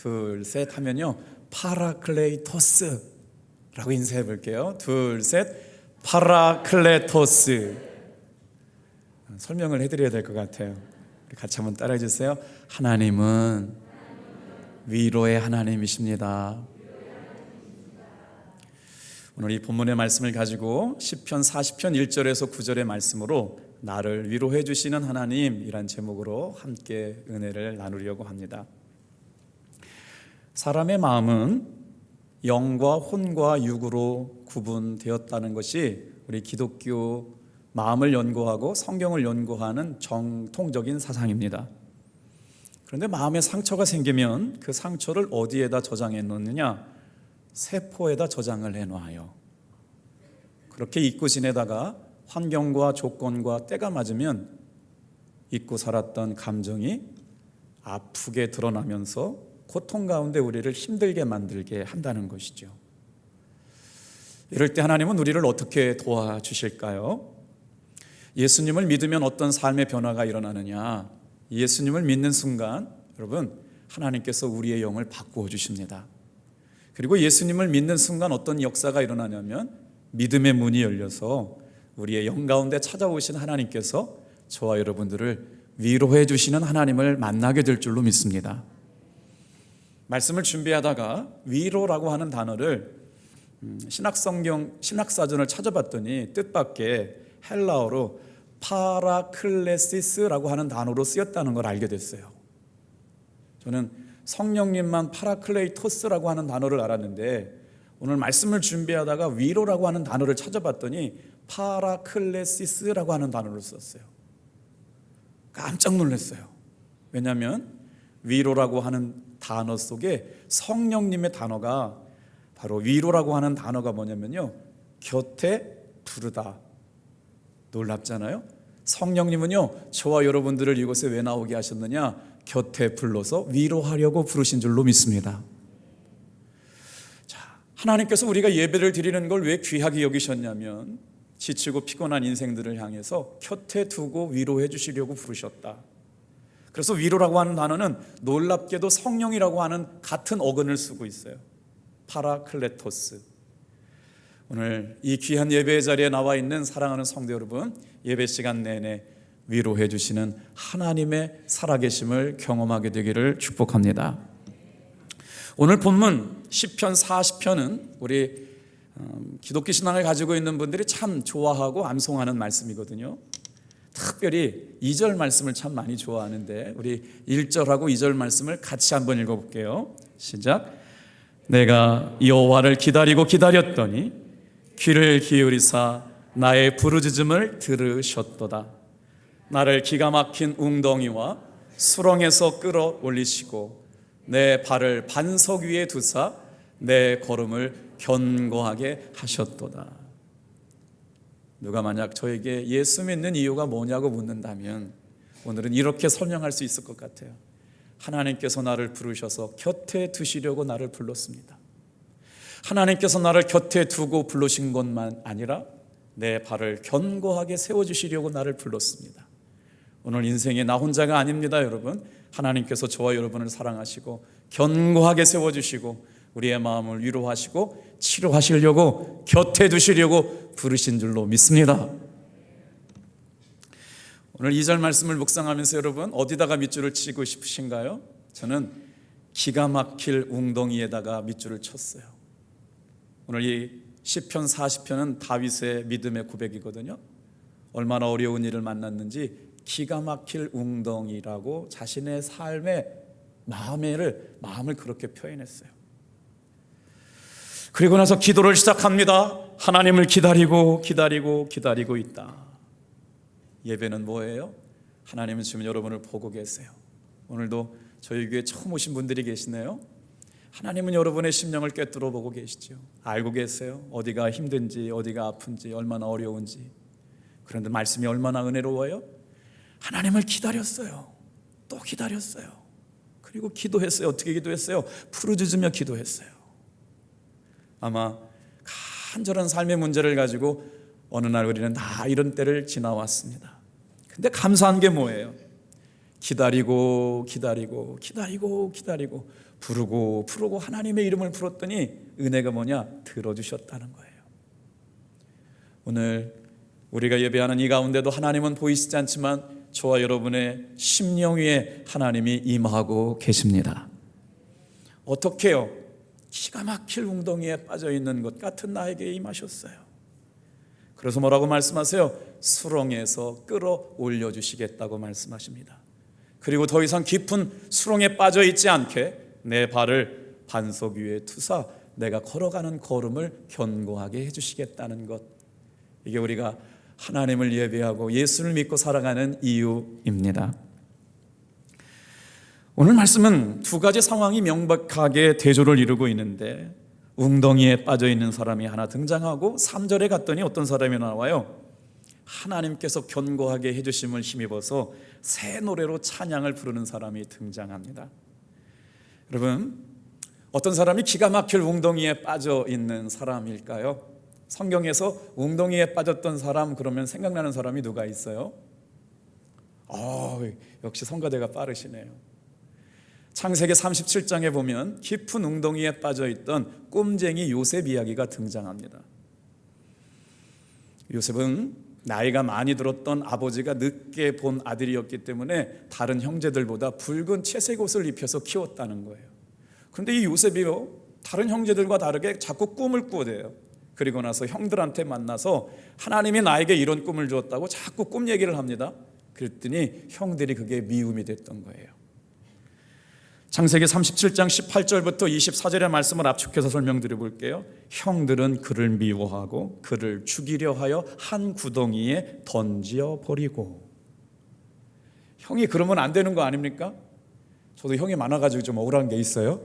둘, 셋 하면요, 파라클레이토스라고 인사해 볼게요. 둘, 셋, 파라클레토스. 설명을 해드려야 될 것 같아요. 같이 한번 따라해 주세요. 하나님은 위로의 하나님이십니다. 오늘 이 본문의 말씀을 가지고 시편 40편 1절에서 9절의 말씀으로 나를 위로해 주시는 하나님이란 제목으로 함께 은혜를 나누려고 합니다. 사람의 마음은 영과 혼과 육으로 구분되었다는 것이 우리 기독교 마음을 연구하고 성경을 연구하는 정통적인 사상입니다. 그런데 마음에 상처가 생기면 그 상처를 어디에다 저장해 놓느냐? 세포에다 저장을 해놔요. 그렇게 잊고 지내다가 환경과 조건과 때가 맞으면 잊고 살았던 감정이 아프게 드러나면서 고통 가운데 우리를 힘들게 만들게 한다는 것이죠. 이럴 때 하나님은 우리를 어떻게 도와주실까요? 예수님을 믿으면 어떤 삶의 변화가 일어나느냐? 예수님을 믿는 순간 여러분, 하나님께서 우리의 영을 바꾸어 주십니다. 그리고 예수님을 믿는 순간 어떤 역사가 일어나냐면 믿음의 문이 열려서 우리의 영 가운데 찾아오신 하나님께서 저와 여러분들을 위로해 주시는 하나님을 만나게 될 줄로 믿습니다. 말씀을 준비하다가 위로라고 하는 단어를 신약사전을 찾아봤더니 뜻밖의 헬라어로 파라클레시스라고 하는 단어로 쓰였다는 걸 알게 됐어요. 저는 성령님만 파라클레이토스라고 하는 단어를 알았는데 오늘 말씀을 준비하다가 위로라고 하는 단어를 찾아봤더니 파라클레시스라고 하는 단어를 썼어요. 깜짝 놀랐어요. 왜냐하면 위로라고 하는 단어 속에 성령님의 단어가 바로 위로라고 하는 단어가 뭐냐면요, 곁에 부르다. 놀랍잖아요. 성령님은요, 저와 여러분들을 이곳에 왜 나오게 하셨느냐? 곁에 불러서 위로하려고 부르신 줄로 믿습니다. 자, 하나님께서 우리가 예배를 드리는 걸 왜 귀하게 여기셨냐면 지치고 피곤한 인생들을 향해서 곁에 두고 위로해 주시려고 부르셨다. 그래서 위로라고 하는 단어는 놀랍게도 성령이라고 하는 같은 어근을 쓰고 있어요. 파라클레토스. 오늘 이 귀한 예배의 자리에 나와 있는 사랑하는 성도 여러분, 예배 시간 내내 위로해 주시는 하나님의 살아계심을 경험하게 되기를 축복합니다. 오늘 본문 시편 40편은 우리 기독교 신앙을 가지고 있는 분들이 참 좋아하고 암송하는 말씀이거든요. 특별히 2절 말씀을 참 많이 좋아하는데 우리 1절하고 2절 말씀을 같이 한번 읽어볼게요. 시작. 내가 여호와를 기다리고 기다렸더니 귀를 기울이사 나의 부르짖음을 들으셨도다. 나를 기가 막힌 웅덩이와 수렁에서 끌어올리시고 내 발을 반석 위에 두사 내 걸음을 견고하게 하셨도다. 누가 만약 저에게 예수 믿는 이유가 뭐냐고 묻는다면 오늘은 이렇게 설명할 수 있을 것 같아요. 하나님께서 나를 부르셔서 곁에 두시려고 나를 불렀습니다. 하나님께서 나를 곁에 두고 부르신 것만 아니라 내 발을 견고하게 세워주시려고 나를 불렀습니다. 오늘 인생에 나 혼자가 아닙니다, 여러분. 하나님께서 저와 여러분을 사랑하시고 견고하게 세워주시고 우리의 마음을 위로하시고 치료하시려고 곁에 두시려고 부르신 줄로 믿습니다. 오늘 2절 말씀을 묵상하면서 여러분 어디다가 밑줄을 치고 싶으신가요? 저는 기가 막힐 웅덩이에다가 밑줄을 쳤어요. 오늘 이 시편 40편은 다윗의 믿음의 고백이거든요. 얼마나 어려운 일을 만났는지 기가 막힐 웅덩이라고 자신의 삶의 마음을 그렇게 표현했어요. 그리고 나서 기도를 시작합니다. 하나님을 기다리고 있다. 예배는 뭐예요? 하나님은 지금 여러분을 보고 계세요. 오늘도 저희 교회 처음 오신 분들이 계시네요. 하나님은 여러분의 심령을 꿰뚫어 보고 계시죠. 알고 계세요. 어디가 힘든지, 어디가 아픈지, 얼마나 어려운지. 그런데 말씀이 얼마나 은혜로워요? 하나님을 기다렸어요. 또 기다렸어요. 그리고 기도했어요. 어떻게 기도했어요? 부르짖으며 기도했어요. 아마 간절한 삶의 문제를 가지고 어느 날 우리는 다 이런 때를 지나왔습니다. 근데 감사한 게 뭐예요? 기다리고 부르고 하나님의 이름을 불렀더니 은혜가 뭐냐? 들어주셨다는 거예요. 오늘 우리가 예배하는 이 가운데도 하나님은 보이시지 않지만 저와 여러분의 심령 위에 하나님이 임하고 계십니다. 어떻게요? 기가 막힐 웅덩이에 빠져있는 것 같은 나에게 임하셨어요. 그래서 뭐라고 말씀하세요? 수렁에서 끌어올려 주시겠다고 말씀하십니다. 그리고 더 이상 깊은 수렁에 빠져있지 않게 내 발을 반석 위에 투사 내가 걸어가는 걸음을 견고하게 해주시겠다는 것, 이게 우리가 하나님을 예배하고 예수를 믿고 살아가는 이유입니다. 오늘 말씀은 두 가지 상황이 명백하게 대조를 이루고 있는데, 웅덩이에 빠져있는 사람이 하나 등장하고 3절에 갔더니 어떤 사람이 나와요? 하나님께서 견고하게 해주심을 힘입어서 새 노래로 찬양을 부르는 사람이 등장합니다. 여러분, 어떤 사람이 기가 막힐 웅덩이에 빠져있는 사람일까요? 성경에서 웅덩이에 빠졌던 사람 그러면 생각나는 사람이 누가 있어요? 역시 성가대가 빠르시네요. 창세기 37장에 보면 깊은 웅덩이에 빠져있던 꼼쟁이 요셉 이야기가 등장합니다. 요셉은 나이가 많이 들었던 아버지가 늦게 본 아들이었기 때문에 다른 형제들보다 붉은 채색 옷을 입혀서 키웠다는 거예요. 그런데 이 요셉이요, 다른 형제들과 다르게 자꾸 꿈을 꾸어대요. 그리고 나서 형들한테 만나서 하나님이 나에게 이런 꿈을 주었다고 자꾸 꿈 얘기를 합니다. 그랬더니 형들이 그게 미움이 됐던 거예요. 창세기 37장 18절부터 24절의 말씀을 압축해서 설명드려 볼게요. 형들은 그를 미워하고 그를 죽이려 하여 한 구덩이에 던져 버리고. 형이 그러면 안 되는 거 아닙니까? 저도 형이 많아가지고 좀 억울한 게 있어요.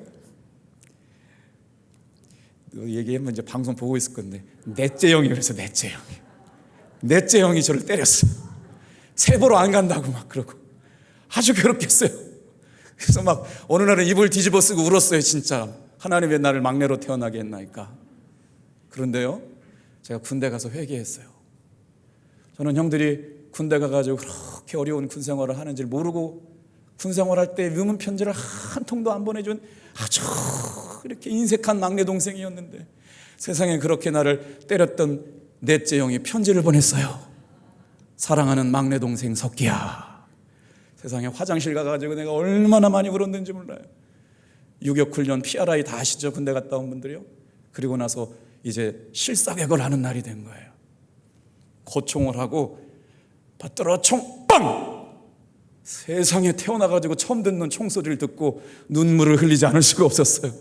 얘기하면 이제 방송 보고 있을 건데, 넷째 형이 그래서 넷째 형이 저를 때렸어요. 세보러 안 간다고 막 그러고 아주 괴롭겠어요. 그래서 막 어느 날은 입을 뒤집어 쓰고 울었어요. 진짜 하나님 왜 나를 막내로 태어나게 했나이까. 그런데요, 제가 군대 가서 회개했어요. 저는 형들이 군대 가가지고 그렇게 어려운 군 생활을 하는지를 모르고, 군 생활할 때 위문 편지를 한 통도 안 보내준 아주 이렇게 인색한 막내 동생이었는데, 세상에 그렇게 나를 때렸던 넷째 형이 편지를 보냈어요. 사랑하는 막내 동생 석기야, 세상에 화장실 가가지고 내가 얼마나 많이 울었는지 몰라요. 유격훈련 PRI 다 아시죠? 군대 갔다 온 분들이요. 그리고 나서 이제 실사격을 하는 날이 된 거예요. 고총을 하고 받들어 총 빵! 세상에 태어나가지고 처음 듣는 총소리를 듣고 눈물을 흘리지 않을 수가 없었어요.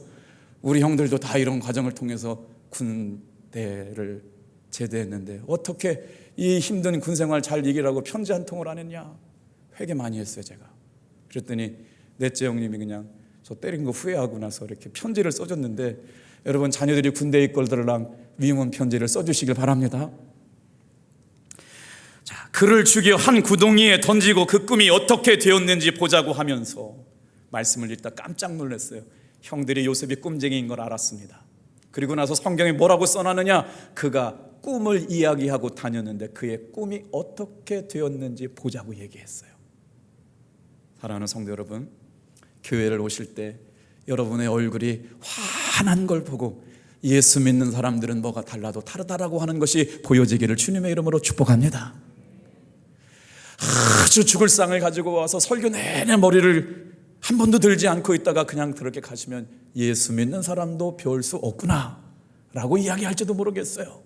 우리 형들도 다 이런 과정을 통해서 군대를 제대했는데 어떻게 이 힘든 군생활 잘 이기라고 편지 한 통을 안 했냐. 회개 많이 했어요 제가. 그랬더니 넷째 형님이 그냥 저 때린 거 후회하고 나서 이렇게 편지를 써줬는데, 여러분 자녀들이 군대에 있걸들랑 위문 편지를 써주시길 바랍니다. 자, 그를 죽여 한 구덩이에 던지고 그 꿈이 어떻게 되었는지 보자고 하면서 말씀을 읽다 깜짝 놀랐어요. 형들이 요셉이 꿈쟁이인 걸 알았습니다. 그리고 나서 성경에 뭐라고 써놨느냐, 그가 꿈을 이야기하고 다녔는데 그의 꿈이 어떻게 되었는지 보자고 얘기했어요. 사랑하는 성도 여러분, 교회를 오실 때 여러분의 얼굴이 환한 걸 보고 예수 믿는 사람들은 뭐가 달라도 다르다라고 하는 것이 보여지기를 주님의 이름으로 축복합니다. 아주 죽을 상을 가지고 와서 설교 내내 머리를 한 번도 들지 않고 있다가 그냥 그렇게 가시면 예수 믿는 사람도 별 수 없구나 라고 이야기할지도 모르겠어요.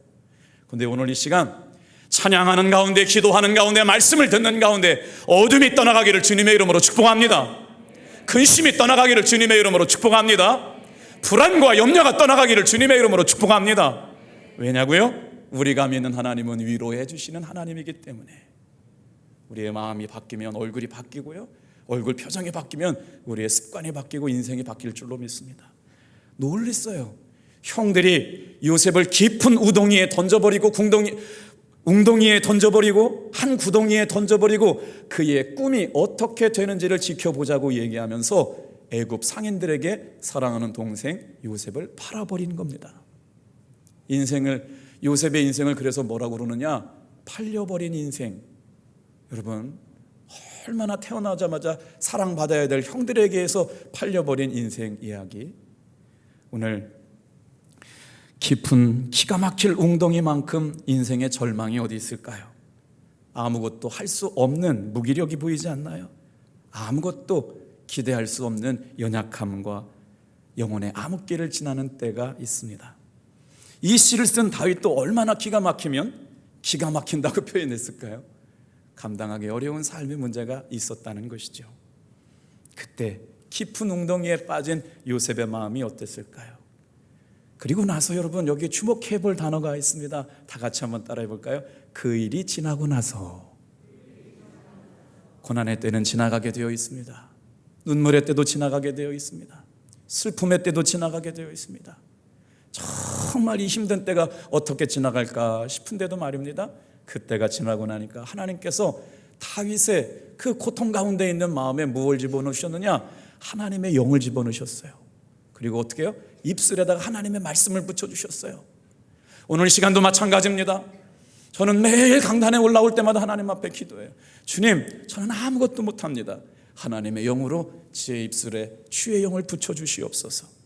그런데 오늘 이 시간 찬양하는 가운데, 기도하는 가운데, 말씀을 듣는 가운데 어둠이 떠나가기를 주님의 이름으로 축복합니다. 근심이 떠나가기를 주님의 이름으로 축복합니다. 불안과 염려가 떠나가기를 주님의 이름으로 축복합니다. 왜냐고요? 우리가 믿는 하나님은 위로해 주시는 하나님이기 때문에. 우리의 마음이 바뀌면 얼굴이 바뀌고요, 얼굴 표정이 바뀌면 우리의 습관이 바뀌고 인생이 바뀔 줄로 믿습니다. 놀랬어요. 형들이 요셉을 깊은 우동이에 던져버리고 웅덩이에 던져버리고 한 구덩이에 던져버리고 그의 꿈이 어떻게 되는지를 지켜보자고 얘기하면서 애굽 상인들에게 사랑하는 동생 요셉을 팔아버린 겁니다. 요셉의 인생을 그래서 뭐라고 그러느냐, 팔려버린 인생. 여러분, 얼마나 태어나자마자 사랑받아야 될 형들에게서 팔려버린 인생 이야기. 오늘 깊은 기가 막힐 웅덩이만큼 인생의 절망이 어디 있을까요? 아무것도 할 수 없는 무기력이 보이지 않나요? 아무것도 기대할 수 없는 연약함과 영혼의 암흑기를 지나는 때가 있습니다. 이 시를 쓴 다윗도 얼마나 기가 막히면 기가 막힌다고 표현했을까요? 감당하기 어려운 삶의 문제가 있었다는 것이죠. 그때 깊은 웅덩이에 빠진 요셉의 마음이 어땠을까요? 그리고 나서 여러분, 여기 주목해 볼 단어가 있습니다. 다 같이 한번 따라해 볼까요? 그 일이 지나고 나서. 고난의 때는 지나가게 되어 있습니다. 눈물의 때도 지나가게 되어 있습니다. 슬픔의 때도 지나가게 되어 있습니다. 정말 이 힘든 때가 어떻게 지나갈까 싶은데도 말입니다, 그때가 지나고 나니까 하나님께서 다윗의 그 고통 가운데 있는 마음에 무엇을 집어넣으셨느냐? 하나님의 영을 집어넣으셨어요. 그리고 어떻게 해요? 입술에다가 하나님의 말씀을 붙여주셨어요. 오늘 이 시간도 마찬가지입니다. 저는 매일 강단에 올라올 때마다 하나님 앞에 기도해요. 주님, 저는 아무것도 못합니다. 하나님의 영으로 제 입술에 주의 영을 붙여주시옵소서.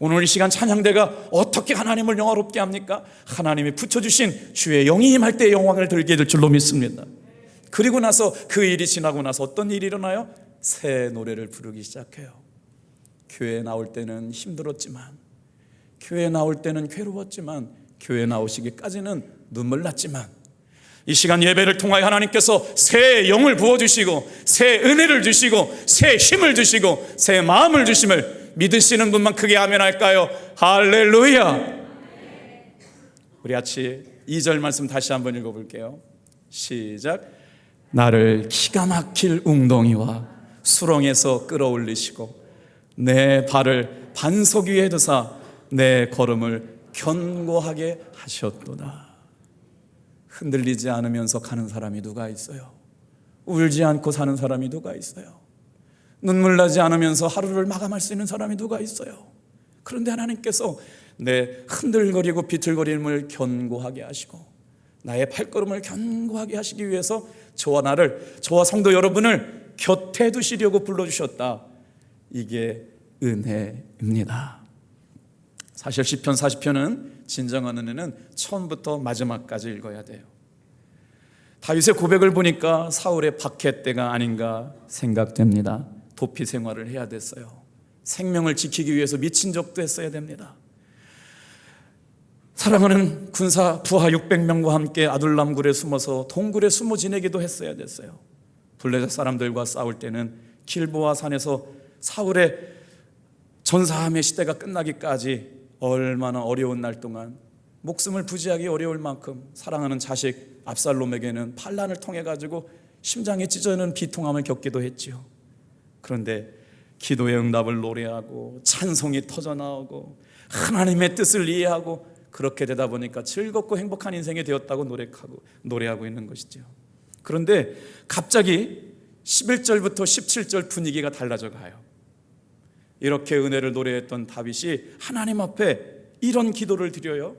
오늘 이 시간 찬양대가 어떻게 하나님을 영화롭게 합니까? 하나님이 붙여주신 주의 영이 임할 때 영광을 들게 될 줄로 믿습니다. 그리고 나서 그 일이 지나고 나서 어떤 일이 일어나요? 새 노래를 부르기 시작해요. 교회에 나올 때는 힘들었지만, 교회에 나올 때는 괴로웠지만, 교회에 나오시기까지는 눈물 났지만, 이 시간 예배를 통하여 하나님께서 새 영을 부어주시고 새 은혜를 주시고 새 힘을 주시고 새 마음을 주심을 믿으시는 분만 크게 아멘 할까요? 할렐루야. 우리 같이 2절 말씀 다시 한번 읽어볼게요. 시작. 나를 기가 막힐 웅덩이와 수렁에서 끌어올리시고 내 발을 반석 위에 두사 내 걸음을 견고하게 하셨도다. 흔들리지 않으면서 가는 사람이 누가 있어요? 울지 않고 사는 사람이 누가 있어요? 눈물 나지 않으면서 하루를 마감할 수 있는 사람이 누가 있어요? 그런데 하나님께서 내 흔들거리고 비틀거림을 견고하게 하시고 나의 발걸음을 견고하게 하시기 위해서 저와 성도 여러분을 곁에 두시려고 불러주셨다. 이게 은혜입니다. 사실 시편 40편은 진정한 은혜는 처음부터 마지막까지 읽어야 돼요. 다윗의 고백을 보니까 사울의 박해 때가 아닌가 생각됩니다. 도피 생활을 해야 됐어요. 생명을 지키기 위해서 미친 적도 했어야 됩니다. 사랑하는 군사 부하 600명과 함께 아둘람 굴에 숨어서 동굴에 숨어 지내기도 했어야 됐어요. 블레셋 사람들과 싸울 때는 길보아 산에서 사울의 전사함의 시대가 끝나기까지 얼마나 어려운 날 동안 목숨을 부지하기 어려울 만큼 사랑하는 자식 압살롬에게는 반란을 통해 가지고 심장에 찢어지는 비통함을 겪기도 했지요. 그런데 기도의 응답을 노래하고 찬송이 터져나오고 하나님의 뜻을 이해하고 그렇게 되다 보니까 즐겁고 행복한 인생이 되었다고 노래하고 있는 것이죠. 그런데 갑자기 11절부터 17절 분위기가 달라져 가요. 이렇게 은혜를 노래했던 다윗이 하나님 앞에 이런 기도를 드려요.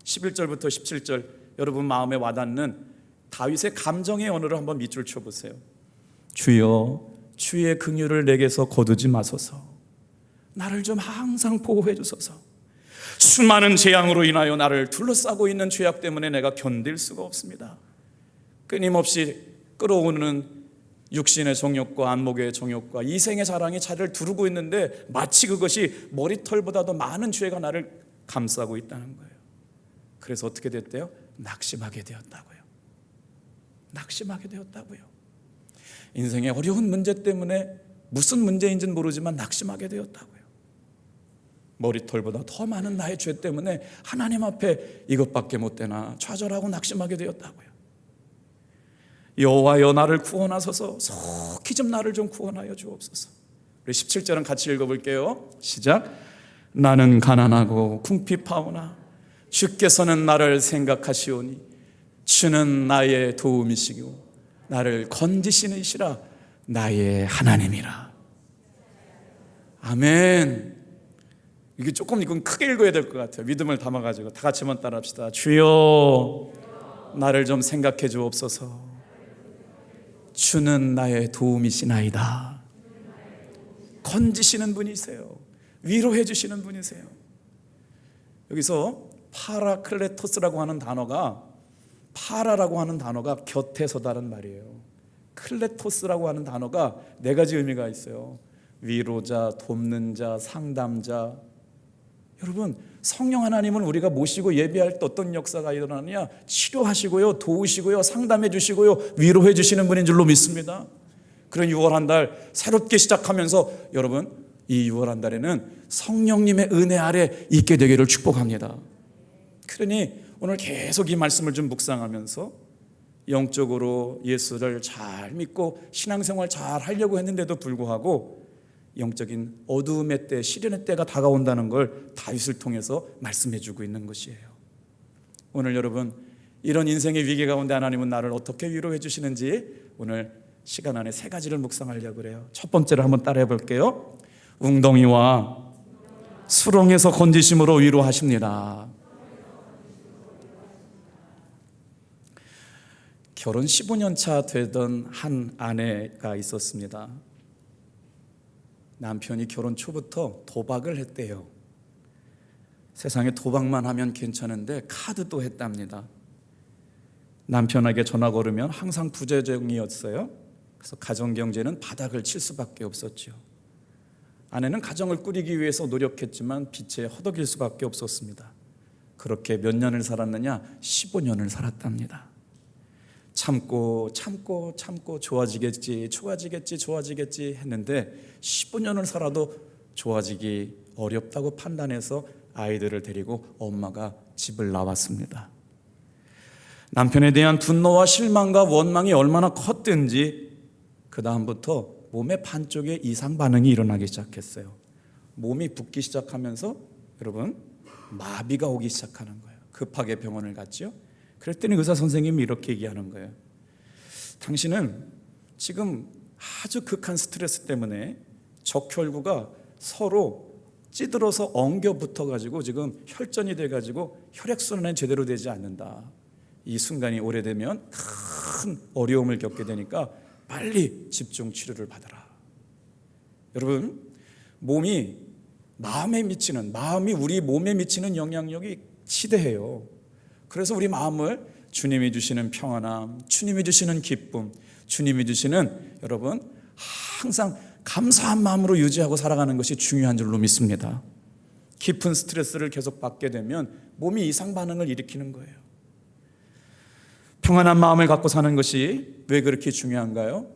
11절부터 17절 여러분 마음에 와닿는 다윗의 감정의 언어를 한번 밑줄 쳐보세요. 주여 주의 긍휼을 내게서 거두지 마소서. 나를 좀 항상 보호해 주소서. 수많은 재앙으로 인하여 나를 둘러싸고 있는 죄악 때문에 내가 견딜 수가 없습니다. 끊임없이 끌어오는 육신의 정욕과 안목의 정욕과 이생의 자랑이 자리를 두르고 있는데 마치 그것이 머리털보다도 많은 죄가 나를 감싸고 있다는 거예요. 그래서 어떻게 됐대요? 낙심하게 되었다고요. 낙심하게 되었다고요. 인생의 어려운 문제 때문에 무슨 문제인지는 모르지만 낙심하게 되었다고요. 머리털보다 더 많은 나의 죄 때문에 하나님 앞에 이것밖에 못 되나 좌절하고 낙심하게 되었다고요. 여호와여 나를 구원하소서. 속히 좀 나를 좀 구원하여 주옵소서. 우리 17절은 같이 읽어볼게요. 시작. 나는 가난하고 궁핍하오나 주께서는 나를 생각하시오니 주는 나의 도움이시고 나를 건지시는 이시라 나의 하나님이라. 아멘. 이게 조금 이건 크게 읽어야 될 것 같아요. 믿음을 담아가지고 다 같이 한번 따라합시다. 주여 나를 좀 생각해 주옵소서. 주는 나의 도움이시나이다. 건지시는 분이세요. 위로해 주시는 분이세요. 여기서 파라클레토스라고 하는 단어가, 파라라고 하는 단어가 곁에 서다는 말이에요. 클레토스라고 하는 단어가 네 가지 의미가 있어요. 위로자, 돕는 자, 상담자. 여러분, 성령 하나님은 우리가 모시고 예배할 때 어떤 역사가 일어나느냐? 치료하시고요, 도우시고요, 상담해 주시고요, 위로해 주시는 분인 줄로 믿습니다. 그런 6월 한 달 새롭게 시작하면서 여러분, 이 6월 한 달에는 성령님의 은혜 아래 있게 되기를 축복합니다. 그러니 오늘 계속 이 말씀을 좀 묵상하면서 영적으로 예수를 잘 믿고 신앙생활 잘 하려고 했는데도 불구하고 영적인 어두움의 때, 시련의 때가 다가온다는 걸 다윗을 통해서 말씀해 주고 있는 것이에요. 오늘 여러분, 이런 인생의 위기 가운데 하나님은 나를 어떻게 위로해 주시는지 오늘 시간 안에 세 가지를 묵상하려고 그래요. 첫 번째로 한번 따라해 볼게요. 웅덩이와 수렁에서 건지심으로 위로하십니다. 결혼 15년 차 되던 한 아내가 있었습니다. 남편이 결혼 초부터 도박을 했대요. 세상에 도박만 하면 괜찮은데 카드도 했답니다. 남편에게 전화 걸으면 항상 부재중이었어요. 그래서 가정경제는 바닥을 칠 수밖에 없었죠. 아내는 가정을 꾸리기 위해서 노력했지만 빚에 허덕일 수밖에 없었습니다. 그렇게 몇 년을 살았느냐? 15년을 살았답니다. 참고 좋아지겠지 했는데 15년을 살아도 좋아지기 어렵다고 판단해서 아이들을 데리고 엄마가 집을 나왔습니다. 남편에 대한 분노와 실망과 원망이 얼마나 컸든지 그 다음부터 몸의 반쪽에 이상 반응이 일어나기 시작했어요. 몸이 붓기 시작하면서 여러분 마비가 오기 시작하는 거예요. 급하게 병원을 갔죠. 그랬더니 의사 선생님이 이렇게 얘기하는 거예요. 당신은 지금 아주 극한 스트레스 때문에 적혈구가 서로 찌들어서 엉겨 붙어가지고 지금 혈전이 돼가지고 혈액순환이 제대로 되지 않는다. 이 순간이 오래되면 큰 어려움을 겪게 되니까 빨리 집중 치료를 받아라. 여러분, 마음이 우리 몸에 미치는 영향력이 시대해요. 그래서 우리 마음을 주님이 주시는 평안함, 주님이 주시는 기쁨, 주님이 주시는 여러분 항상 감사한 마음으로 유지하고 살아가는 것이 중요한 줄로 믿습니다. 깊은 스트레스를 계속 받게 되면 몸이 이상 반응을 일으키는 거예요. 평안한 마음을 갖고 사는 것이 왜 그렇게 중요한가요?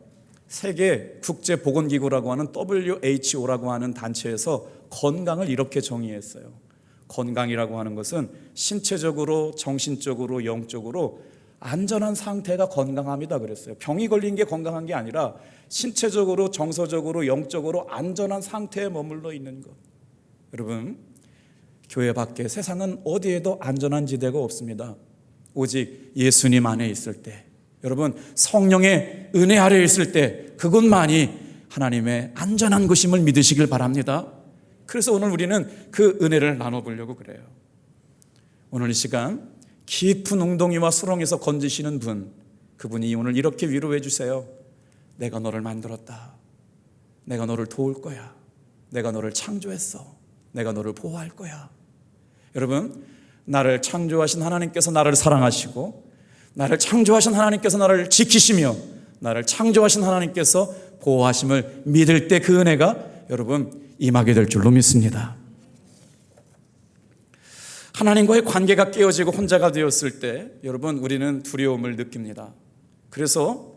세계 국제보건기구라고 하는 WHO라고 하는 단체에서 건강을 이렇게 정의했어요. 건강이라고 하는 것은 신체적으로, 정신적으로, 영적으로 안전한 상태가 건강함이다 그랬어요. 병이 걸린 게 건강한 게 아니라 신체적으로, 정서적으로, 영적으로 안전한 상태에 머물러 있는 것. 여러분, 교회 밖에 세상은 어디에도 안전한 지대가 없습니다. 오직 예수님 안에 있을 때, 여러분 성령의 은혜 아래 있을 때 그것만이 하나님의 안전한 곳임을 믿으시길 바랍니다. 그래서 오늘 우리는 그 은혜를 나눠보려고 그래요. 오늘 이 시간 깊은 웅덩이와 수렁에서 건지시는 분, 그분이 오늘 이렇게 위로해 주세요. 내가 너를 만들었다. 내가 너를 도울 거야. 내가 너를 창조했어. 내가 너를 보호할 거야. 여러분, 나를 창조하신 하나님께서 나를 사랑하시고, 나를 창조하신 하나님께서 나를 지키시며, 나를 창조하신 하나님께서 보호하심을 믿을 때 그 은혜가 여러분 임하게 될 줄로 믿습니다. 하나님과의 관계가 깨어지고 혼자가 되었을 때 여러분 우리는 두려움을 느낍니다. 그래서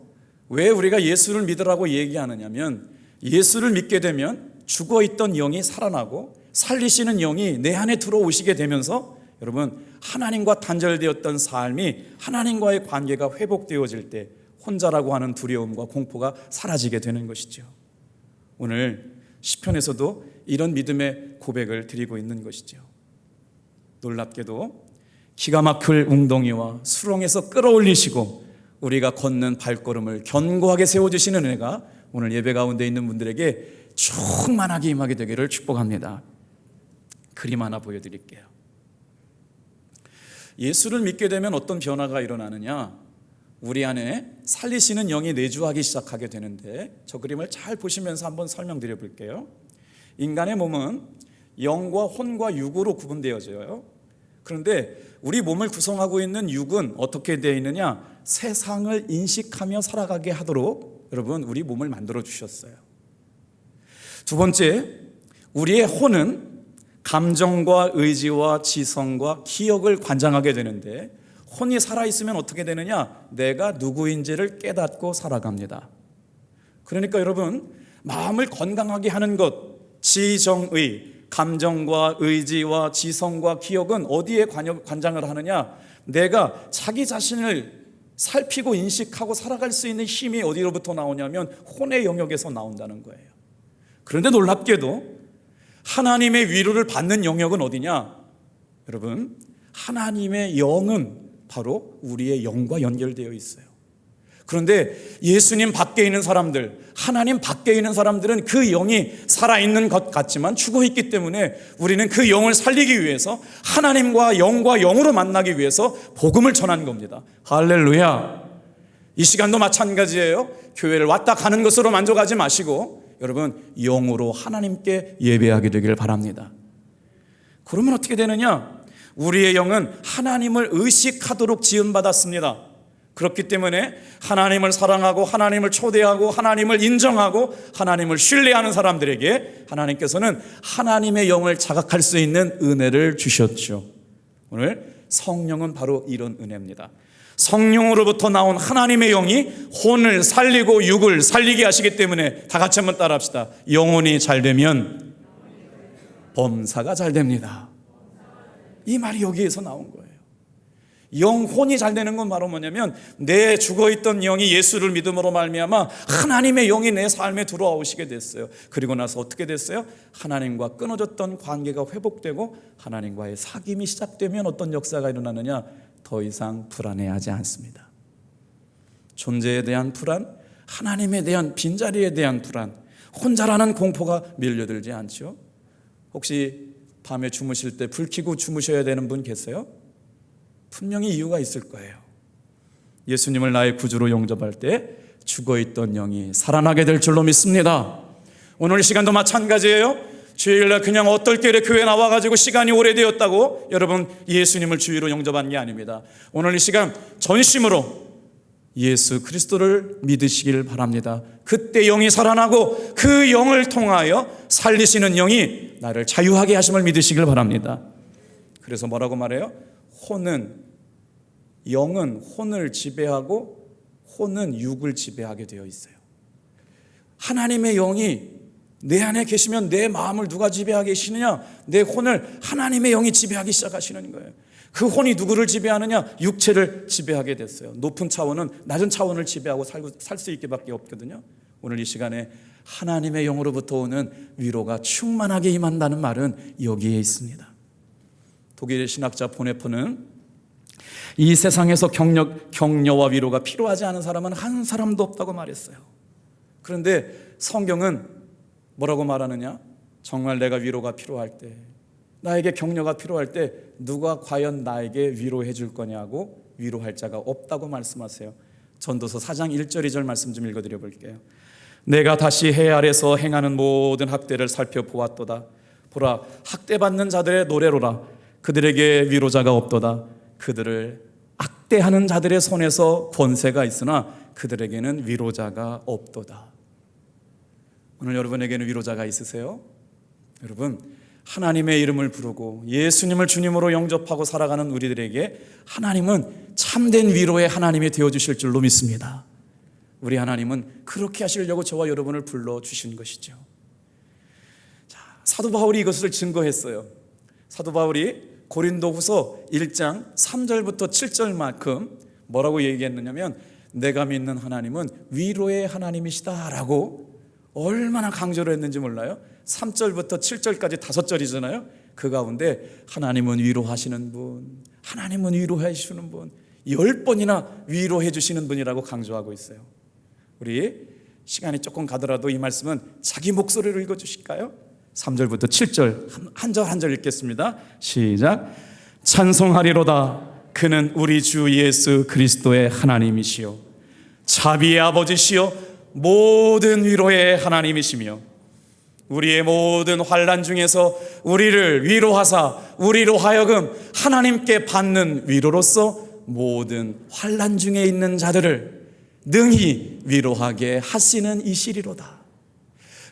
왜 우리가 예수를 믿으라고 얘기하느냐면, 예수를 믿게 되면 죽어있던 영이 살아나고 살리시는 영이 내 안에 들어오시게 되면서 여러분 하나님과 단절되었던 삶이, 하나님과의 관계가 회복되어질 때 혼자라고 하는 두려움과 공포가 사라지게 되는 것이죠. 오늘 시편에서도 이런 믿음의 고백을 드리고 있는 것이죠. 놀랍게도 기가 막힐 웅덩이와 수렁에서 끌어올리시고 우리가 걷는 발걸음을 견고하게 세워주시는 은혜가 오늘 예배 가운데 있는 분들에게 충만하게 임하게 되기를 축복합니다. 그림 하나 보여드릴게요. 예수를 믿게 되면 어떤 변화가 일어나느냐? 우리 안에 살리시는 영이 내주하기 시작하게 되는데, 저 그림을 잘 보시면서 한번 설명드려 볼게요. 인간의 몸은 영과 혼과 육으로 구분되어져요. 그런데 우리 몸을 구성하고 있는 육은 어떻게 되어 있느냐? 세상을 인식하며 살아가게 하도록 여러분 우리 몸을 만들어 주셨어요. 두 번째, 우리의 혼은 감정과 의지와 지성과 기억을 관장하게 되는데, 혼이 살아있으면 어떻게 되느냐? 내가 누구인지를 깨닫고 살아갑니다. 그러니까 여러분, 마음을 건강하게 하는 것, 지정의, 감정과 의지와 지성과 기억은 어디에 관장을 하느냐? 내가 자기 자신을 살피고 인식하고 살아갈 수 있는 힘이 어디로부터 나오냐면 혼의 영역에서 나온다는 거예요. 그런데 놀랍게도 하나님의 위로를 받는 영역은 어디냐? 여러분, 하나님의 영은 바로 우리의 영과 연결되어 있어요. 그런데 예수님 밖에 있는 사람들, 하나님 밖에 있는 사람들은 그 영이 살아있는 것 같지만 죽어있기 때문에 우리는 그 영을 살리기 위해서 하나님과 영과 영으로 만나기 위해서 복음을 전한 겁니다. 할렐루야. 이 시간도 마찬가지예요. 교회를 왔다 가는 것으로 만족하지 마시고 여러분, 영으로 하나님께 예배하게 되길 바랍니다. 그러면 어떻게 되느냐? 우리의 영은 하나님을 의식하도록 지음받았습니다. 그렇기 때문에 하나님을 사랑하고 하나님을 초대하고 하나님을 인정하고 하나님을 신뢰하는 사람들에게 하나님께서는 하나님의 영을 자각할 수 있는 은혜를 주셨죠. 오늘 성령은 바로 이런 은혜입니다. 성령으로부터 나온 하나님의 영이 혼을 살리고 육을 살리게 하시기 때문에 다 같이 한번 따라합시다. 영혼이 잘 되면 범사가 잘 됩니다. 이 말이 여기에서 나온 거예요. 영혼이 잘 되는 건 바로 뭐냐면 내 죽어있던 영이 예수를 믿음으로 말미암아 하나님의 영이 내 삶에 들어오시게 됐어요. 그리고 나서 어떻게 됐어요? 하나님과 끊어졌던 관계가 회복되고 하나님과의 사귐이 시작되면 어떤 역사가 일어나느냐? 더 이상 불안해하지 않습니다. 존재에 대한 불안, 하나님에 대한 빈자리에 대한 불안, 혼자라는 공포가 밀려들지 않죠. 혹시 밤에 주무실 때 불 켜고 주무셔야 되는 분 계세요? 분명히 이유가 있을 거예요. 예수님을 나의 구주로 영접할 때 죽어있던 영이 살아나게 될 줄로 믿습니다. 오늘 이 시간도 마찬가지예요. 주일날 그냥 어떨결에 교회 나와가지고 시간이 오래되었다고 여러분 예수님을 주위로 영접한 게 아닙니다. 오늘 이 시간 전심으로 예수 그리스도를 믿으시길 바랍니다. 그때 영이 살아나고 그 영을 통하여 살리시는 영이 나를 자유하게 하심을 믿으시길 바랍니다. 그래서 뭐라고 말해요? 영은 혼을 지배하고 혼은 육을 지배하게 되어 있어요. 하나님의 영이 내 안에 계시면 내 마음을 누가 지배하게 계시느냐? 내 혼을 하나님의 영이 지배하기 시작하시는 거예요. 그 혼이 누구를 지배하느냐? 육체를 지배하게 됐어요. 높은 차원은 낮은 차원을 지배하고 살 수 있게 밖에 없거든요. 오늘 이 시간에 하나님의 영으로부터 오는 위로가 충만하게 임한다는 말은 여기에 있습니다. 독일의 신학자 보네퍼는 이 세상에서 격려와 위로가 필요하지 않은 사람은 한 사람도 없다고 말했어요. 그런데 성경은 뭐라고 말하느냐? 정말 내가 위로가 필요할 때, 나에게 격려가 필요할 때 누가 과연 나에게 위로해 줄 거냐고 위로할 자가 없다고 말씀하세요. 전도서 4장 1절 2절 말씀 좀 읽어드려 볼게요. 내가 다시 해 아래서 행하는 모든 학대를 살펴보았도다. 보라, 학대받는 자들의 노래로라. 그들에게 위로자가 없도다. 그들을 악대하는 자들의 손에서 권세가 있으나 그들에게는 위로자가 없도다. 오늘 여러분에게는 위로자가 있으세요? 여러분, 하나님의 이름을 부르고 예수님을 주님으로 영접하고 살아가는 우리들에게 하나님은 참된 위로의 하나님이 되어주실 줄로 믿습니다. 우리 하나님은 그렇게 하시려고 저와 여러분을 불러주신 것이죠. 자, 사도 바울이 이것을 증거했어요. 사도 바울이 고린도후서 1장 3절부터 7절만큼 뭐라고 얘기했느냐면 내가 믿는 하나님은 위로의 하나님이시다라고 얼마나 강조를 했는지 몰라요? 3절부터 7절까지 5절이잖아요. 그 가운데 하나님은 위로하시는 분, 하나님은 위로해 주시는 분, 10번이나 위로해 주시는 분이라고 강조하고 있어요. 우리 시간이 조금 가더라도 이 말씀은 자기 목소리로 읽어주실까요? 3절부터 7절 한 절 한 절 읽겠습니다. 시작. 찬송하리로다 그는 우리 주 예수 그리스도의 하나님이시요 자비의 아버지시요 모든 위로의 하나님이시며 우리의 모든 환난 중에서 우리를 위로하사 우리로 하여금 하나님께 받는 위로로서 모든 환난 중에 있는 자들을 능히 위로하게 하시는 이시리로다.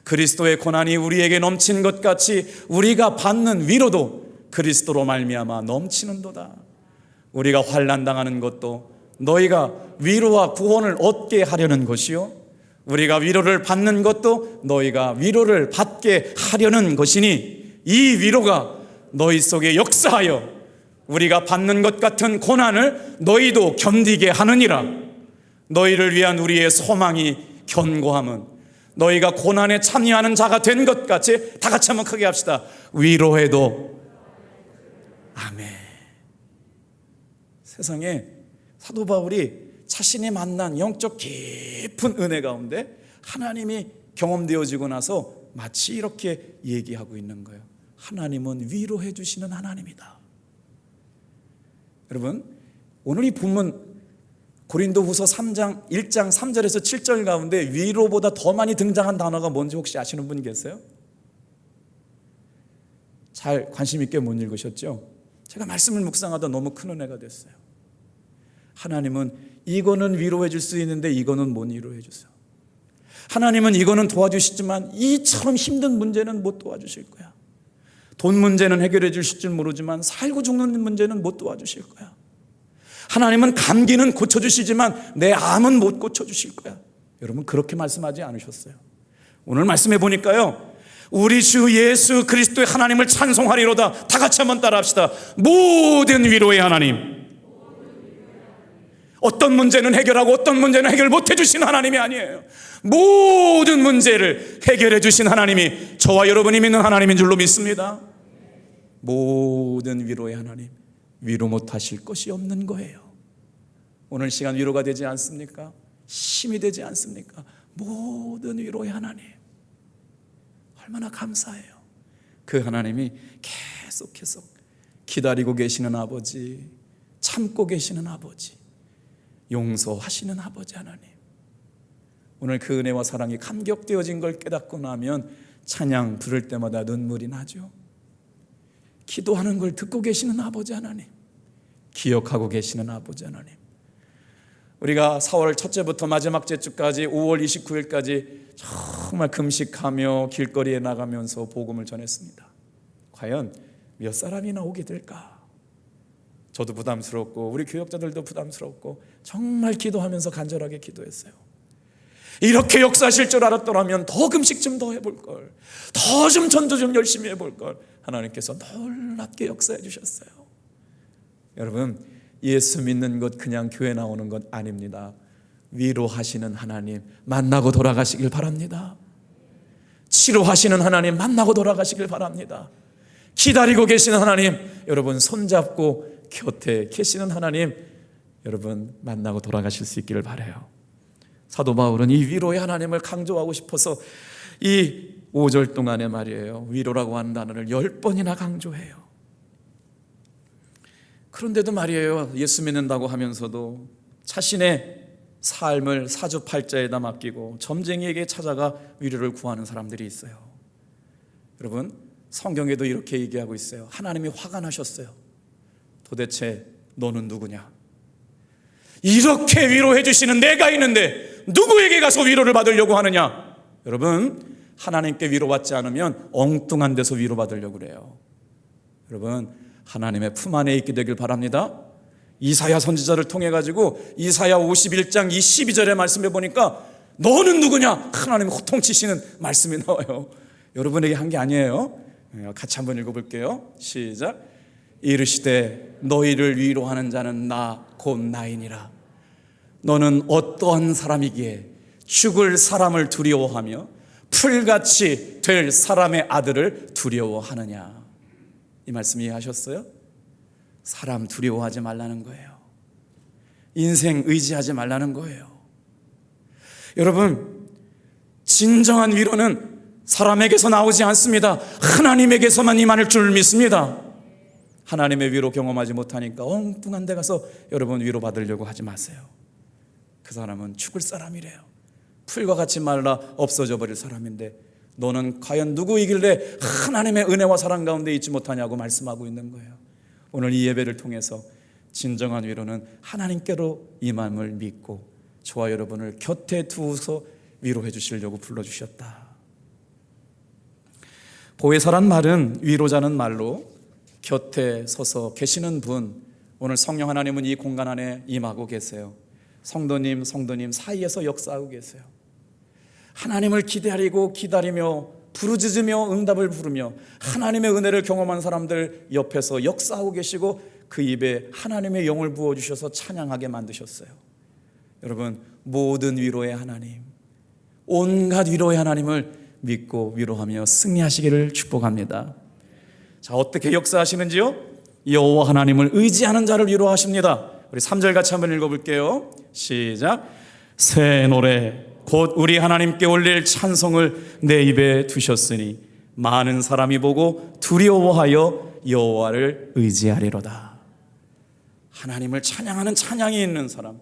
그리스도의 고난이 우리에게 넘친 것 같이 우리가 받는 위로도 그리스도로 말미암아 넘치는도다. 우리가 환난 당하는 것도 너희가 위로와 구원을 얻게 하려는 것이요 우리가 위로를 받는 것도 너희가 위로를 받게 하려는 것이니 이 위로가 너희 속에 역사하여 우리가 받는 것 같은 고난을 너희도 견디게 하느니라. 너희를 위한 우리의 소망이 견고함은 너희가 고난에 참여하는 자가 된 것 같이 다 같이 한번 크게 합시다. 위로해도 아멘. 세상에 사도 바울이 자신이 만난 영적 깊은 은혜 가운데 하나님이 경험되어지고 나서 마치 이렇게 얘기하고 있는 거예요. 하나님은 위로해 주시는 하나님이다. 여러분, 오늘 이 본문 고린도후서 3장 1장 3절에서 7절 가운데 위로보다 더 많이 등장한 단어가 뭔지 혹시 아시는 분 계세요? 잘 관심 있게 못 읽으셨죠? 제가 말씀을 묵상하다 너무 큰 은혜가 됐어요. 하나님은 이거는 위로해 줄 수 있는데 이거는 못 위로해 주세요. 하나님은 이거는 도와주시지만 이처럼 힘든 문제는 못 도와주실 거야. 돈 문제는 해결해 주실 줄 모르지만 살고 죽는 문제는 못 도와주실 거야. 하나님은 감기는 고쳐주시지만 내 암은 못 고쳐주실 거야. 여러분 그렇게 말씀하지 않으셨어요. 오늘 말씀해 보니까요, 우리 주 예수 그리스도의 하나님을 찬송하리로다. 다 같이 한번 따라 합시다. 모든 위로의 하나님. 어떤 문제는 해결하고 어떤 문제는 해결 못 해주신 하나님이 아니에요. 모든 문제를 해결해 주신 하나님이 저와 여러분이 믿는 하나님인 줄로 믿습니다. 모든 위로의 하나님, 위로 못하실 것이 없는 거예요. 오늘 시간 위로가 되지 않습니까? 힘이 되지 않습니까? 모든 위로의 하나님, 얼마나 감사해요. 그 하나님이 계속해서 기다리고 계시는 아버지, 참고 계시는 아버지, 용서하시는 아버지 하나님. 오늘 그 은혜와 사랑이 감격되어진 걸 깨닫고 나면 찬양 부를 때마다 눈물이 나죠. 기도하는 걸 듣고 계시는 아버지 하나님, 기억하고 계시는 아버지 하나님. 우리가 4월 첫째부터 마지막 주까지 5월 29일까지 정말 금식하며 길거리에 나가면서 복음을 전했습니다. 과연 몇 사람이나 오게 될까? 저도 부담스럽고 우리 교역자들도 부담스럽고 정말 기도하면서 간절하게 기도했어요. 이렇게 역사하실 줄 알았더라면 더 금식 좀 더 해볼 걸, 더 좀 전도 좀 열심히 해볼 걸. 하나님께서 놀랍게 역사해 주셨어요. 여러분, 예수 믿는 것 그냥 교회 나오는 것 아닙니다. 위로하시는 하나님 만나고 돌아가시길 바랍니다. 치료하시는 하나님 만나고 돌아가시길 바랍니다. 기다리고 계시는 하나님, 여러분 손잡고 곁에 계시는 하나님, 여러분 만나고 돌아가실 수 있기를 바라요. 사도 바울은 이 위로의 하나님을 강조하고 싶어서 이 5절 동안에 말이에요, 위로라고 하는 단어를 10번이나 강조해요. 그런데도 말이에요, 예수 믿는다고 하면서도 자신의 삶을 사주팔자에다 맡기고 점쟁이에게 찾아가 위로를 구하는 사람들이 있어요. 여러분, 성경에도 이렇게 얘기하고 있어요. 하나님이 화가 나셨어요. 도대체 너는 누구냐? 이렇게 위로해 주시는 내가 있는데 누구에게 가서 위로를 받으려고 하느냐? 여러분, 하나님께 위로받지 않으면 엉뚱한 데서 위로받으려고 그래요. 여러분, 하나님의 품 안에 있게 되길 바랍니다. 이사야 선지자를 통해 가지고 이사야 51장 12절의 말씀에 보니까 너는 누구냐? 하나님이 호통치시는 말씀이 나와요. 여러분에게 한 게 아니에요. 같이 한번 읽어볼게요. 시작. 이르시되 너희를 위로하는 자는 나 곧 나이니라. 너는 어떠한 사람이기에 죽을 사람을 두려워하며 풀같이 될 사람의 아들을 두려워하느냐. 이 말씀 이해하셨어요? 사람 두려워하지 말라는 거예요. 인생 의지하지 말라는 거예요. 여러분, 진정한 위로는 사람에게서 나오지 않습니다. 하나님에게서만 임할 줄 믿습니다. 하나님의 위로 경험하지 못하니까 엉뚱한 데 가서 여러분 위로받으려고 하지 마세요. 그 사람은 죽을 사람이래요. 풀과 같이 말라 없어져 버릴 사람인데 너는 과연 누구이길래 하나님의 은혜와 사랑 가운데 있지 못하냐고 말씀하고 있는 거예요. 오늘 이 예배를 통해서 진정한 위로는 하나님께로 임함을 믿고 저와 여러분을 곁에 두어서 위로해 주시려고 불러주셨다. 보혜사란 말은 위로자는 말로 곁에 서서 계시는 분, 오늘 성령 하나님은 이 공간 안에 임하고 계세요. 성도님 사이에서 역사하고 계세요. 하나님을 기다리며 부르짖으며 응답을 부르며 하나님의 은혜를 경험한 사람들 옆에서 역사하고 계시고 그 입에 하나님의 영을 부어주셔서 찬양하게 만드셨어요. 여러분, 모든 위로의 하나님, 온갖 위로의 하나님을 믿고 위로하며 승리하시기를 축복합니다. 자, 어떻게 역사하시는지요? 여호와 하나님을 의지하는 자를 위로하십니다. 우리 3절 같이 한번 읽어볼게요. 시작. 새 노래 곧 우리 하나님께 올릴 찬송을 내 입에 두셨으니 많은 사람이 보고 두려워하여 여호와를 의지하리로다. 하나님을 찬양하는 찬양이 있는 사람,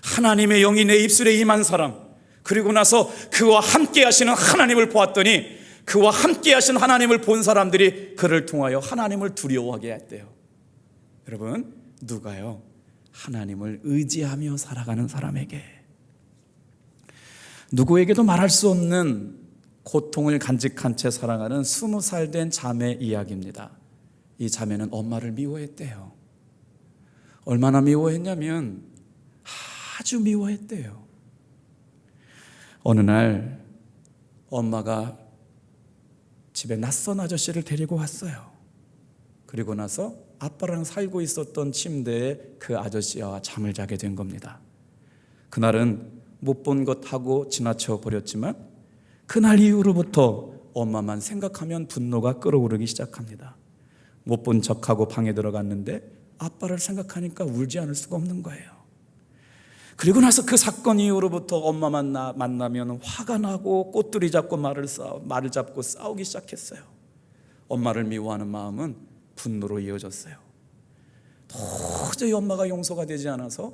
하나님의 영이 내 입술에 임한 사람, 그리고 나서 그와 함께 하시는 하나님을 보았더니 그와 함께 하신 하나님을 본 사람들이 그를 통하여 하나님을 두려워하게 했대요. 여러분, 누가요? 하나님을 의지하며 살아가는 사람에게, 누구에게도 말할 수 없는 고통을 간직한 채 살아가는 20살 된 자매 이야기입니다. 이 자매는 엄마를 미워했대요. 얼마나 미워했냐면 아주 미워했대요. 어느 날 엄마가 집에 낯선 아저씨를 데리고 왔어요. 그리고 나서 아빠랑 살고 있었던 침대에 그 아저씨와 잠을 자게 된 겁니다. 그날은 못 본 것 하고 지나쳐 버렸지만 그날 이후로부터 엄마만 생각하면 분노가 끓어오르기 시작합니다. 못 본 척하고 방에 들어갔는데 아빠를 생각하니까 울지 않을 수가 없는 거예요. 그리고 나서 그 사건 이후로부터 엄마만 만나면 화가 나고 꼬투리 잡고 말을 잡고 싸우기 시작했어요. 엄마를 미워하는 마음은 분노로 이어졌어요. 도저히 엄마가 용서가 되지 않아서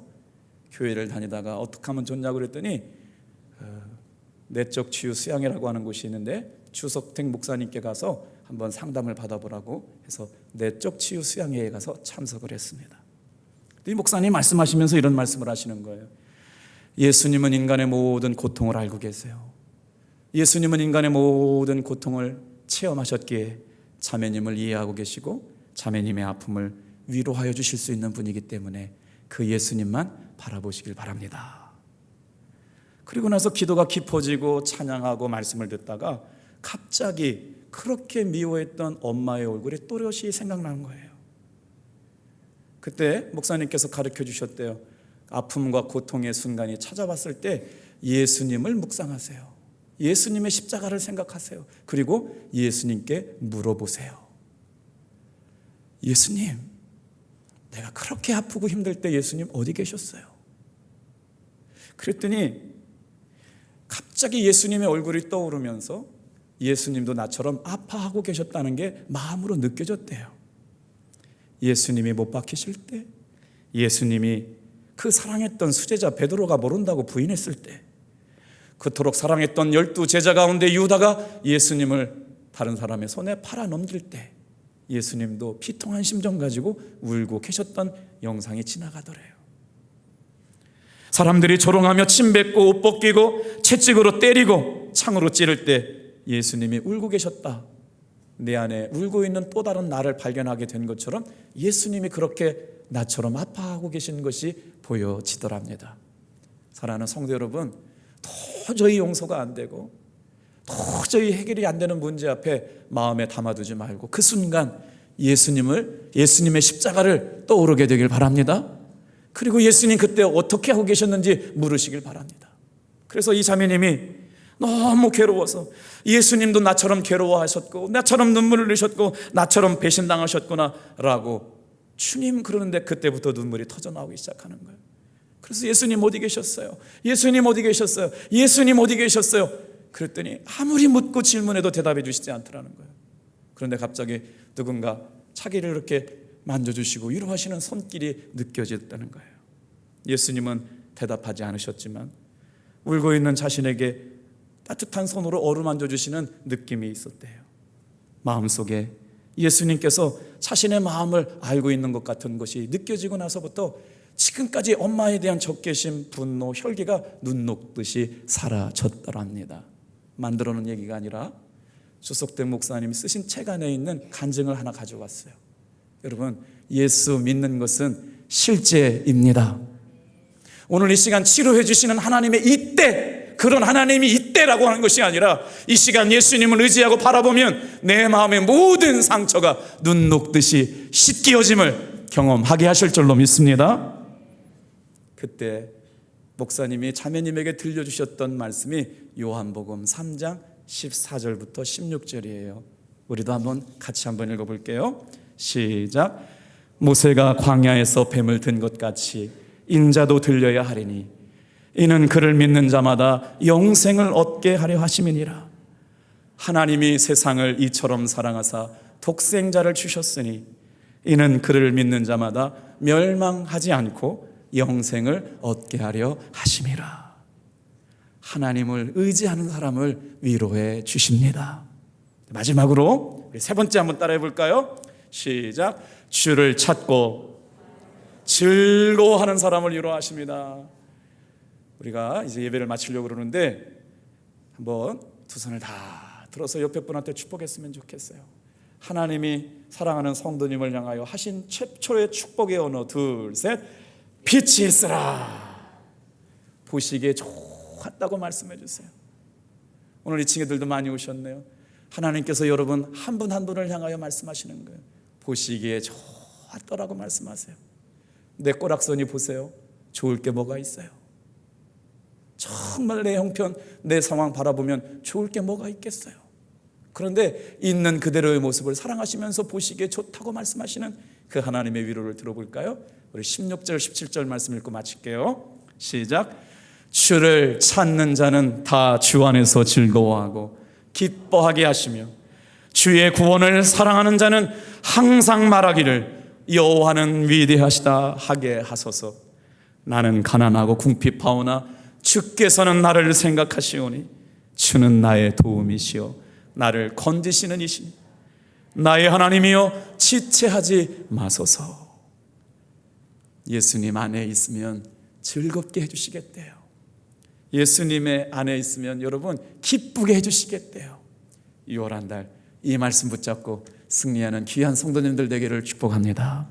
교회를 다니다가 어떻게 하면 좋냐고 그랬더니 내적 치유 수양회라고 하는 곳이 있는데 주석택 목사님께 가서 한번 상담을 받아보라고 해서 내적 치유 수양회에 가서 참석을 했습니다. 이 목사님 말씀하시면서 이런 말씀을 하시는 거예요. 예수님은 인간의 모든 고통을 알고 계세요. 예수님은 인간의 모든 고통을 체험하셨기에 자매님을 이해하고 계시고 자매님의 아픔을 위로하여 주실 수 있는 분이기 때문에 그 예수님만 바라보시길 바랍니다. 그리고 나서 기도가 깊어지고 찬양하고 말씀을 듣다가 갑자기 그렇게 미워했던 엄마의 얼굴이 또렷이 생각나는 거예요. 그때 목사님께서 가르쳐 주셨대요. 아픔과 고통의 순간이 찾아왔을 때 예수님을 묵상하세요. 예수님의 십자가를 생각하세요. 그리고 예수님께 물어보세요. 예수님, 내가 그렇게 아프고 힘들 때 예수님 어디 계셨어요? 그랬더니 갑자기 예수님의 얼굴이 떠오르면서 예수님도 나처럼 아파하고 계셨다는 게 마음으로 느껴졌대요. 예수님이 못 박히실 때, 예수님이 그 사랑했던 수제자 베드로가 모른다고 부인했을 때, 그토록 사랑했던 12제자 가운데 유다가 예수님을 다른 사람의 손에 팔아 넘길 때 예수님도 비통한 심정 가지고 울고 계셨던 영상이 지나가더래요. 사람들이 조롱하며 침뱉고 옷 벗기고 채찍으로 때리고 창으로 찌를 때 예수님이 울고 계셨다. 내 안에 울고 있는 또 다른 나를 발견하게 된 것처럼 예수님이 그렇게 나처럼 아파하고 계신 것이 보여지더랍니다. 사랑하는 성도 여러분, 도저히 용서가 안 되고 도저히 해결이 안 되는 문제 앞에 마음에 담아두지 말고 그 순간 예수님의 십자가를 떠오르게 되길 바랍니다. 그리고 예수님 그때 어떻게 하고 계셨는지 물으시길 바랍니다. 그래서 이 자매님이 너무 괴로워서 예수님도 나처럼 괴로워하셨고 나처럼 눈물을 흘리셨고 나처럼 배신당하셨구나 라고 주님 그러는데 그때부터 눈물이 터져나오기 시작하는 거예요. 그래서 예수님 어디 계셨어요? 예수님 어디 계셨어요? 예수님 어디 계셨어요? 그랬더니 아무리 묻고 질문해도 대답해 주시지 않더라는 거예요. 그런데 갑자기 누군가 차기를 이렇게 만져주시고 위로하시는 손길이 느껴졌다는 거예요. 예수님은 대답하지 않으셨지만 울고 있는 자신에게 따뜻한 손으로 어루만져 주시는 느낌이 있었대요. 마음속에 예수님께서 자신의 마음을 알고 있는 것 같은 것이 느껴지고 나서부터 지금까지 엄마에 대한 적개심, 분노, 혈기가 눈 녹듯이 사라졌더랍니다. 만들어 놓은 얘기가 아니라 주석대 목사님이 쓰신 책 안에 있는 간증을 하나 가져왔어요. 여러분, 예수 믿는 것은 실제입니다. 오늘 이 시간 치료해 주시는 하나님의 이때, 그런 하나님이 이때라고 하는 것이 아니라 이 시간 예수님을 의지하고 바라보면 내 마음의 모든 상처가 눈 녹듯이 씻기어짐을 경험하게 하실 줄로 믿습니다. 그때 목사님이 자매님에게 들려주셨던 말씀이 요한복음 3장 14절부터 16절이에요. 우리도 같이 한번 읽어볼게요. 시작. 모세가 광야에서 뱀을 든 것 같이 인자도 들려야 하리니 이는 그를 믿는 자마다 영생을 얻게 하려 하심이니라. 하나님이 세상을 이처럼 사랑하사 독생자를 주셨으니 이는 그를 믿는 자마다 멸망하지 않고 영생을 얻게 하려 하심이라. 하나님을 의지하는 사람을 위로해 주십니다. 마지막으로 세 번째 한번 따라해 볼까요? 시작. 주를 찾고 즐거워하는 사람을 위로하십니다. 우리가 이제 예배를 마치려고 그러는데 한번 두 손을 다 들어서 옆에 분한테 축복했으면 좋겠어요. 하나님이 사랑하는 성도님을 향하여 하신 최초의 축복의 언어, 둘, 셋. 빛이 있으라. 보시기에 좋았다고 말씀해 주세요. 오늘 이 친구들도 많이 오셨네요. 하나님께서 여러분 한 분 한 분을 향하여 말씀하시는 거예요. 보시기에 좋았더라고 말씀하세요. 내 꼬락선이 보세요. 좋을 게 뭐가 있어요? 정말 내 형편, 내 상황 바라보면 좋을 게 뭐가 있겠어요? 그런데 있는 그대로의 모습을 사랑하시면서 보시기에 좋다고 말씀하시는 그 하나님의 위로를 들어볼까요? 우리 16절 17절 말씀 읽고 마칠게요. 시작. 주를 찾는 자는 다 주 안에서 즐거워하고 기뻐하게 하시며 주의 구원을 사랑하는 자는 항상 말하기를 여호와는 위대하시다 하게 하소서. 나는 가난하고 궁핍하오나 주께서는 나를 생각하시오니 주는 나의 도움이시오 나를 건지시는 이시니 나의 하나님이여 지체하지 마소서. 예수님 안에 있으면 즐겁게 해주시겠대요. 예수님의 안에 있으면 여러분 기쁘게 해주시겠대요. 6월 한 달 이 말씀 붙잡고 승리하는 귀한 성도님들 되기를 축복합니다.